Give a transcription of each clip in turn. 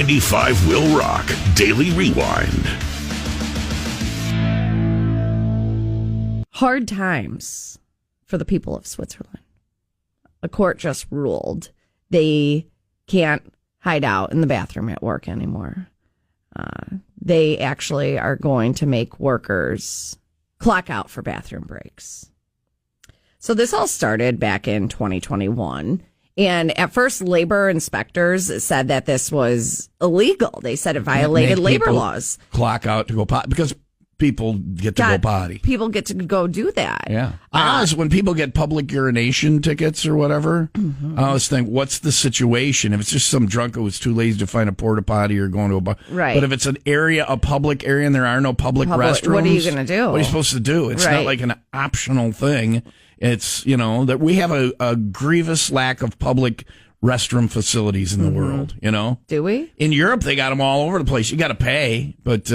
95 WIIL Rock Daily Rewind. Hard times for the people of Switzerland. A court just ruled they can't hide out in the bathroom at work anymore. They actually are going to make workers clock out for bathroom breaks. So this all started back in 2021. And at first, labor inspectors said that this was illegal. They said it violated labor laws. Clock out to go potty because people get to go potty. People get to go do that. Yeah. I always, when people get public urination tickets or whatever, I always think, what's the situation? If it's just some drunk who was too lazy to find a porta potty or going to a bar. Right. But if it's a public area and there are no public restrooms. What are you going to do? What are you supposed to do? It's not like an optional thing. It's, that we have a grievous lack of public restroom facilities in the world, Do we? In Europe, they got them all over the place. You got to pay, but...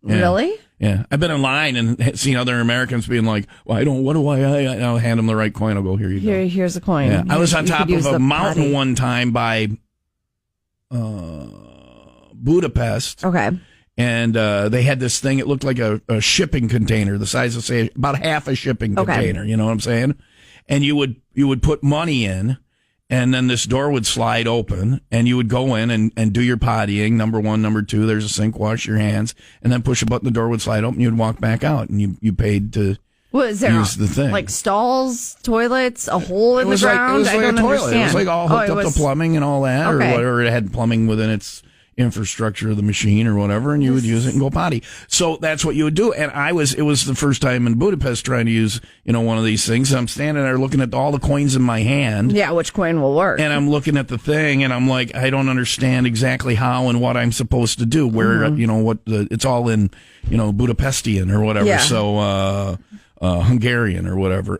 Really? Yeah, I've been in line and seen other Americans being like, "Well, I'll hand them the right coin. I'll go, here you go. Here's a coin. Yeah. I was on top of a mountain potty one time by Budapest. Okay. And they had this thing. It looked like a shipping container, the size of, say, about half a shipping container. You know what I'm saying? And you would put money in, and then this door would slide open, and you would go in and do your pottying. Number one, number two, there's a sink, wash your hands, and then push a button, the door would slide open, you'd walk back out, and you paid to use the thing. Like stalls, toilets, a hole in the ground? It was like a toilet. Understand. It was like all hooked up to plumbing and all that, or whatever. It had plumbing within its infrastructure of the machine or whatever, and you would use it and go potty. So that's what you would do. And it was the first time in Budapest trying to use, one of these things. I'm standing there looking at all the coins in my hand. Yeah, which coin will work? And I'm looking at the thing, and I'm like, I don't understand exactly how and what I'm supposed to do. Where, it's all in, Budapestian or whatever. Yeah. So, Hungarian or whatever.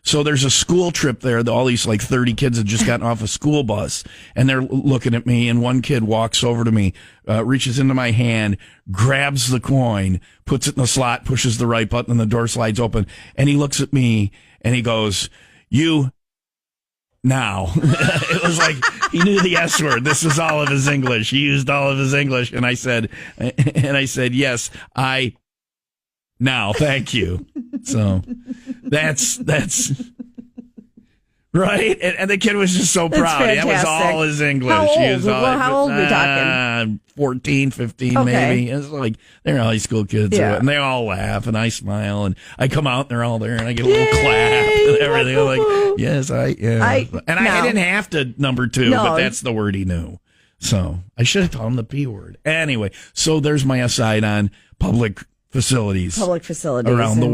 So there's a school trip there. All these 30 kids had just gotten off a school bus, and they're looking at me, and one kid walks over to me, reaches into my hand, grabs the coin, puts it in the slot, pushes the right button, and the door slides open. And he looks at me, and he goes, "You now." It was like he knew the S word. This is all of his English. He used all of his English. And I said, "Yes, I now, thank you." So that's right. And the kid was just so proud. That was all his English. How old are we talking? 14, 15, maybe. It's like they're high school kids. Yeah. And they all laugh, and I smile, and I come out, and they're all there, and I get a little clap and everything. I'm like, yes, I didn't have to number two, but that's the word he knew. So I should have taught him the P word. Anyway, so there's my aside on public facilities around the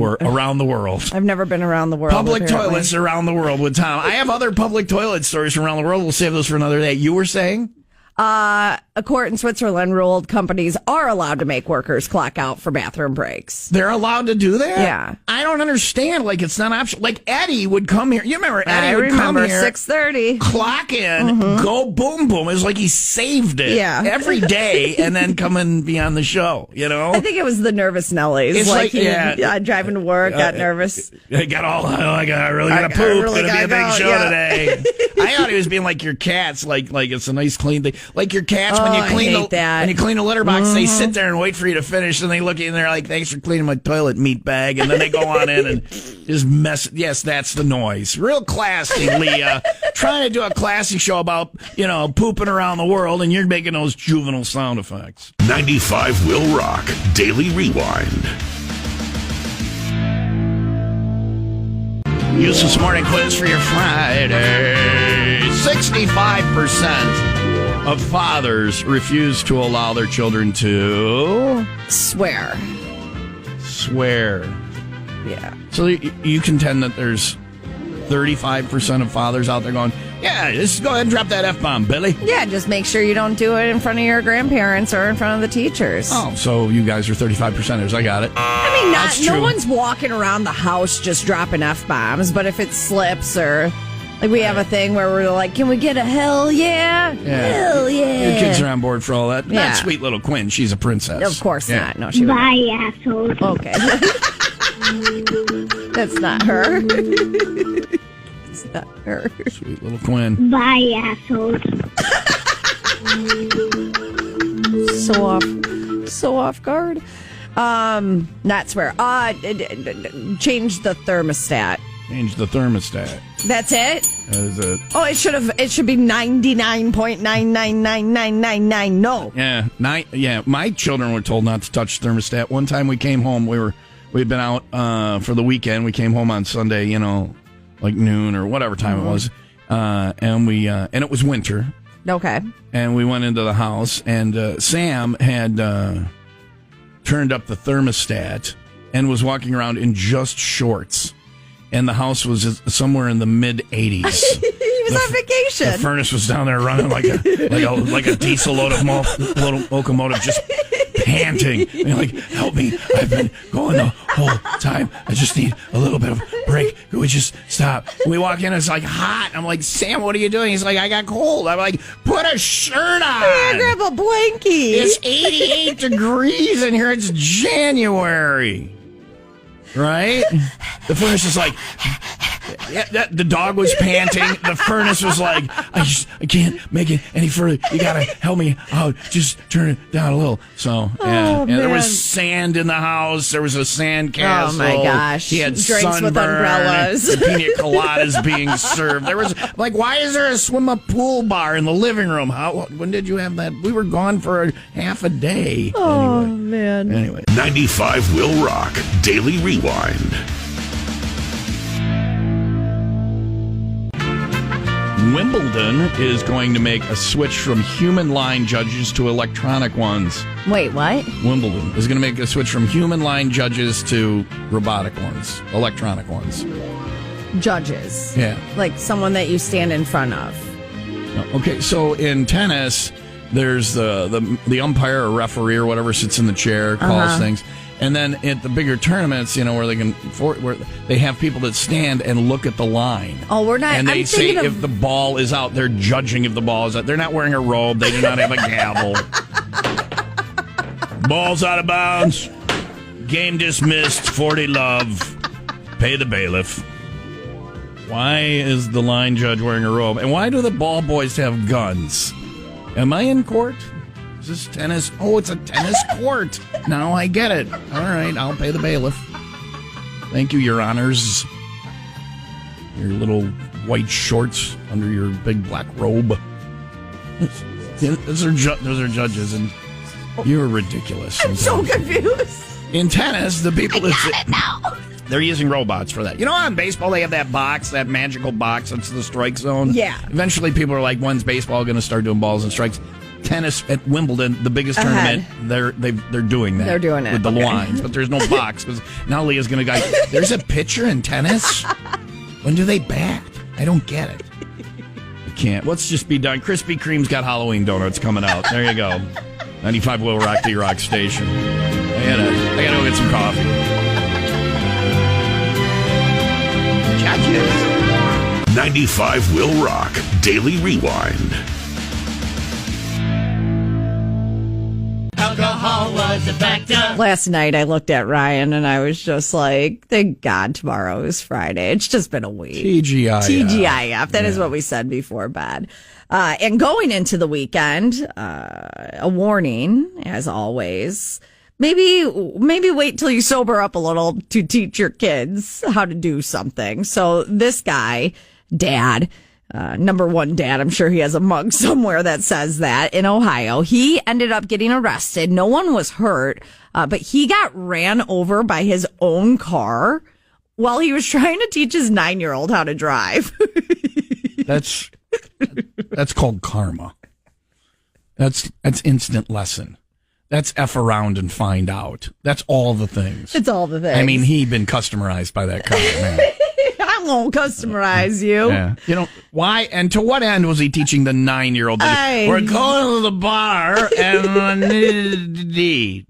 world. I've never been around the world. Public toilets around the world with Tom. I have other public toilet stories from around the world. We'll save those for another day. You were saying? A court in Switzerland ruled companies are allowed to make workers clock out for bathroom breaks. They're allowed to do that? Yeah. I don't understand. It's not optional. Eddie would come here. You remember Eddie would come here. 6:30. Clock in, go boom boom. It was like he saved it every day and then come and be on the show, I think it was the nervous Nellies. It's driving to work, got nervous. I really got to poop. It's going to be a big show today. I thought he was being like your cats, like it's a nice clean thing. Like your cats, when you clean the litter box, they sit there and wait for you to finish, and they look at you and they're like, "Thanks for cleaning my toilet, meat bag," and then they go on in and just mess. Yes, that's the noise. Real classy, Leah. Trying to do a classy show about pooping around the world, and you're making those juvenile sound effects. 95 WIIL Rock Daily Rewind. Use this morning quiz for your Friday. 65% of fathers refuse to allow their children to swear. Yeah. So you contend that there's 35% of fathers out there going, yeah, just go ahead and drop that F-bomb, Billy. Yeah, just make sure you don't do it in front of your grandparents or in front of the teachers. Oh, so you guys are 35%ers. I got it. I mean, no one's walking around the house just dropping F-bombs, but if it slips or... we have a thing where we're like, can we get a hell yeah? Hell yeah. Your kids are on board for all that. Yeah. Not sweet little Quinn. She's a princess. Of course not. No, she would not. Bye, assholes. Okay. That's not her. It's not her. Sweet little Quinn. Bye, assholes. so off guard. Not swear. Change the thermostat. Change the thermostat. That's it? That is it. Oh, it should be 99.9999999. No. Yeah, my children were told not to touch the thermostat. One time we came home, we'd been out for the weekend. We came home on Sunday, like noon or whatever time it was. And it was winter. Okay. And we went into the house, and Sam had turned up the thermostat and was walking around in just shorts. And the house was somewhere in the mid 80s. He was on vacation. The furnace was down there running like a diesel locomotive, just panting. And you're like, help me! I've been going the whole time. I just need a little bit of a break. Could we just stop? We walk in, it's like hot. I'm like, Sam, what are you doing? He's like, I got cold. I'm like, put a shirt on. Grab a blankie. It's 88 degrees in here. It's January. Right? The furnace is like, the dog was panting. The furnace was like, I can't make it any further. You gotta help me out. Just turn it down a little. So, yeah. There was sand in the house. There was a sand castle. Oh, my gosh. He had drinks sunburn. with umbrellas. Pina coladas being served. There was, why is there a pool bar in the living room? When did you have that? We were gone for half a day. Oh, man. Anyway. 95 Will Rock Daily Rewind. Wimbledon is going to make a switch from human line judges to electronic ones. Wait, what? Wimbledon is going to make a switch from human line judges to robotic ones, electronic ones. Judges. Yeah. Like someone that you stand in front of. Okay, so in tennis, there's the umpire or referee or whatever sits in the chair, calls things. And then at the bigger tournaments, where where they have people that stand and look at the line. Oh, we're not. And they I'm say thinking if the ball is out, they're judging if the ball is out. They're not wearing a robe. They do not have a gavel. Ball's out of bounds. Game dismissed. 40 love. Pay the bailiff. Why is the line judge wearing a robe? And why do the ball boys have guns? Am I in court? Is this tennis? Oh, it's a tennis court. Now I get it. All right, I'll pay the bailiff. Thank you, Your Honors. Your little white shorts under your big black robe. Those are judges, and you're ridiculous. I'm so confused. In tennis, the people I got it now. They're using robots for that. On baseball, they have that box, that magical box. That's the strike zone. Yeah. Eventually, people are like, when's baseball going to start doing balls and strikes? Tennis at Wimbledon, the biggest tournament, they're doing that. They're doing it with the lines, but there's no box because now Leah's going to go. There's a pitcher in tennis. When do they bat? I don't get it. I can't. Let's just be done. Krispy Kreme's got Halloween donuts coming out. There you go. 95 Will Rock, the Rock Station. I gotta go get some coffee. Judges. 95 Will Rock Daily Rewind. Alcohol was a factor. Last night I looked at Ryan and I was just like, thank God tomorrow is Friday. It's just been a week. TGIF. That is what we said before bed. And going into the weekend, a warning, as always. Maybe wait till you sober up a little to teach your kids how to do something. So this guy, Dad, number one dad, I'm sure he has a mug somewhere that says that, in Ohio, he ended up getting arrested. No one was hurt, but he got ran over by his own car while he was trying to teach his 9-year-old how to drive. That's called karma. That's instant lesson. That's F around and find out. That's all the things. It's all the things. I mean, he'd been customerized by that car, man. I won't customize you. Yeah. Why and to what end was he teaching the 9-year-old? We're going to the bar and D.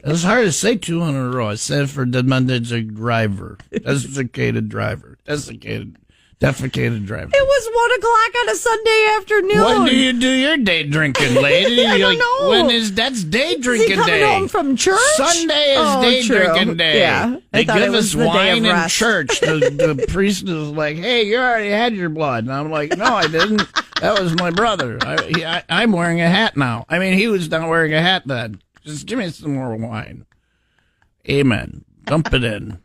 It's hard to say 2 in a row. I said for designated driver. Desiccated driver. Desiccated Defecated driving. It was 1:00 on a Sunday afternoon. When do you do your day drinking, lady? I don't know. That's day Is drinking he coming day? home from church? Sunday is day true. drinking day. Yeah, They thought it give was us the day wine of in rest. church. The priest is like, "Hey, you already had your blood," and I'm like, "No, I didn't. That was my brother. I'm wearing a hat now. I mean, he was not wearing a hat then. Just give me some more wine." Amen. Dump it in.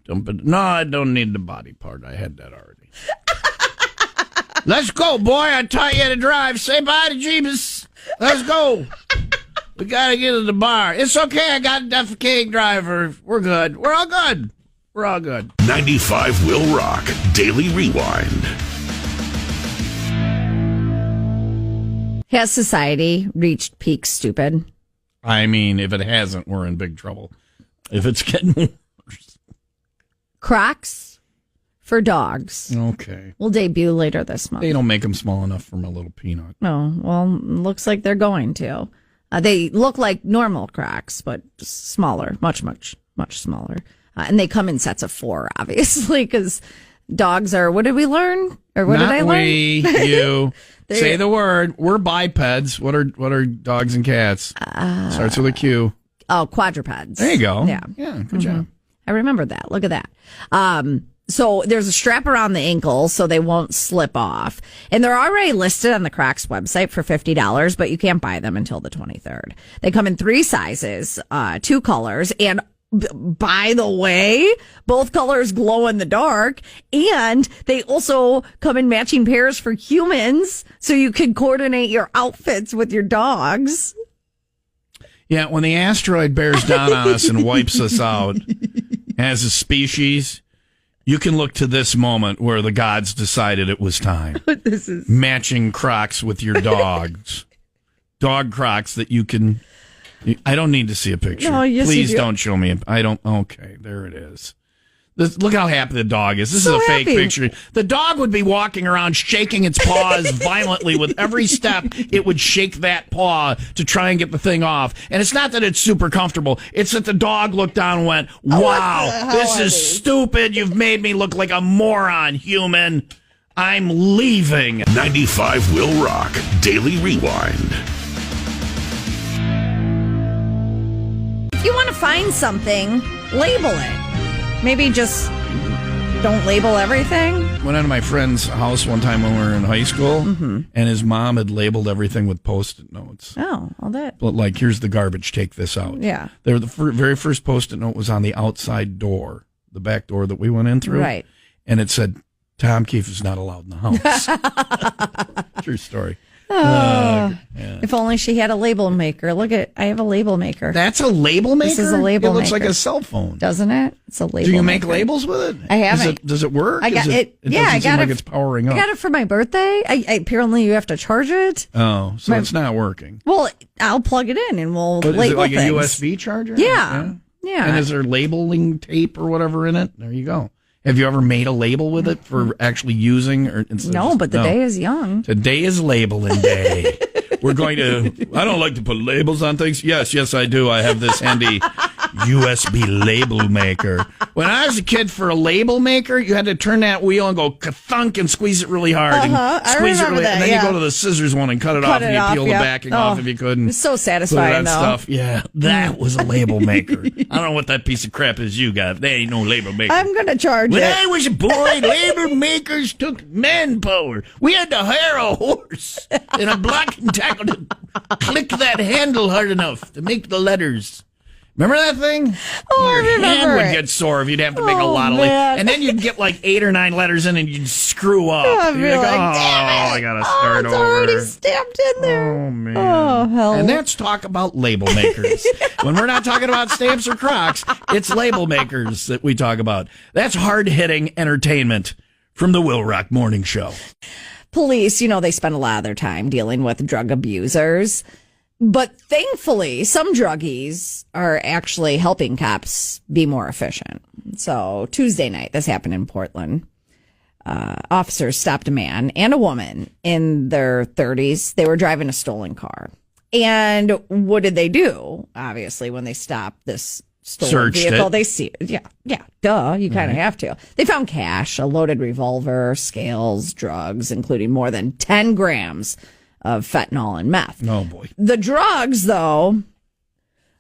Dump it. No, I don't need the body part. I had that already. Let's go, boy. I taught you how to drive. Say bye to Jeebus. Let's go. We got to get to the bar. It's okay. I got a defecating driver. We're good. We're all good. We're all good. 95 Will Rock Daily Rewind. Has society reached peak stupid? I mean, if it hasn't, we're in big trouble. If it's getting worse. Crocs for dogs Okay. will debut later this month. They don't make them small enough for my little peanut. No, well, looks like they're going to. They look like normal Crocs, but smaller, much smaller. And they come in sets of 4, obviously, because dogs are, what did we learn? Or what did I learn? You. Say the word. We're bipeds. What are dogs and cats? Starts with a Q. Oh, quadrupeds. There you go. Yeah. Yeah, good job. I remember that. Look at that. So there's a strap around the ankle so they won't slip off. And they're already listed on the Crocs website for $50, but you can't buy them until the 23rd. They come in 3 sizes, 2 colors, and by the way, both colors glow in the dark, and they also come in matching pairs for humans so you can coordinate your outfits with your dogs. Yeah, when the asteroid bears down on us and wipes us out as a species, you can look to this moment where the gods decided it was time. This is matching Crocs with your dogs. Dog Crocs that you can... I don't need to see a picture. No, yes, Please you do. don't show me. I don't... Okay, there it is. Look how happy the dog is. This So is a fake happy. picture. The dog would be walking around shaking its paws violently with every step. It would shake that paw to try and get the thing off. And it's not that it's super comfortable. It's that the dog looked down and went, wow, this is stupid. You've made me look like a moron, human. I'm leaving. 95 Will Rock Daily Rewind. if you want to find something, label it. Maybe just don't label everything. Went into my friend's house one time when we were in high school, and his mom had labeled everything with Post-it notes. Oh, all that. But like, here's the garbage, take this out. Yeah. The very first Post-it note was on the outside door, the back door that we went in through. Right. And it said, Tom Keefe is not allowed in the house. True story. Yeah. Yeah. If only she had a label maker. Look at, I have a label maker. That's a label maker? This is a label It looks maker. like a cell phone. Doesn't it? It's a label Do you make maker. labels with it? I haven't. Does it work? I got it. It Yeah, doesn't I seem got like it. it's powering up. I got it for my birthday. Apparently you have to charge it. Oh, so it's not working. Well, I'll plug it in and we'll But label is it like things. a USB charger? Yeah. Yeah. And is there labeling tape or whatever in it? There you go. Have you ever made a label with it for actually using? Or No, but the day is young. Today is labeling day. We're going to... I don't like to put labels on things. Yes, I do. I have this handy USB label maker. When I was a kid, for a label maker, you had to turn that wheel and go ka-thunk and squeeze it really hard. Uh-huh. And squeeze it I remember really, that, and then yeah. you go to the scissors one and cut it off, and you peel the backing off if you couldn't. It's so satisfying, That though. stuff. Yeah, that was a label maker. I don't know what that piece of crap is you got. They ain't no label maker. I'm going to charge When it. I was a boy, label makers took manpower. We had to hire a horse and a block and tackle to click that handle hard enough to make the letters. Remember that thing? Oh, I Your remember hand would it. get sore if you'd have to make a Oh, lot of man. and then you'd get like 8 or 9 letters in and you'd screw up. I'd be You'd be like, oh, damn it. I gotta start it's over. already stamped in there. Oh, man. Oh, hell. And that's talk about label makers. When we're not talking about stamps or Crocs, it's label makers that we talk about. That's hard-hitting entertainment from the Will Rock Morning Show. Police, they spend a lot of their time dealing with drug abusers. But thankfully, some druggies are actually helping cops be more efficient. So Tuesday night, this happened in Portland. Officers stopped a man and a woman in their 30s. They were driving a stolen car. And what did they do? Obviously, when they stopped this stolen Searched vehicle. it. They see, duh. You kind of have to. They found cash, a loaded revolver, scales, drugs, including more than 10 grams of fentanyl and meth. Oh, boy. The drugs, though,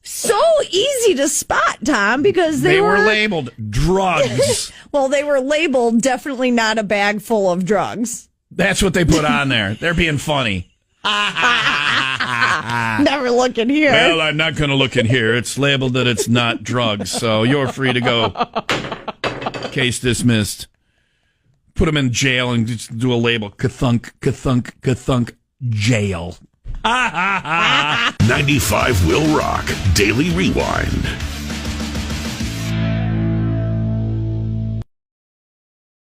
so easy to spot, Tom, because they were labeled drugs. Well, they were labeled definitely not a bag full of drugs. That's what they put on there. They're being funny. Never look in here. Well, I'm not going to look in here. It's labeled that it's not drugs, so you're free to go. Case dismissed. Put them in jail and just do a label. Kathunk, kathunk, kathunk, jail. 95 Will Rock Daily Rewind.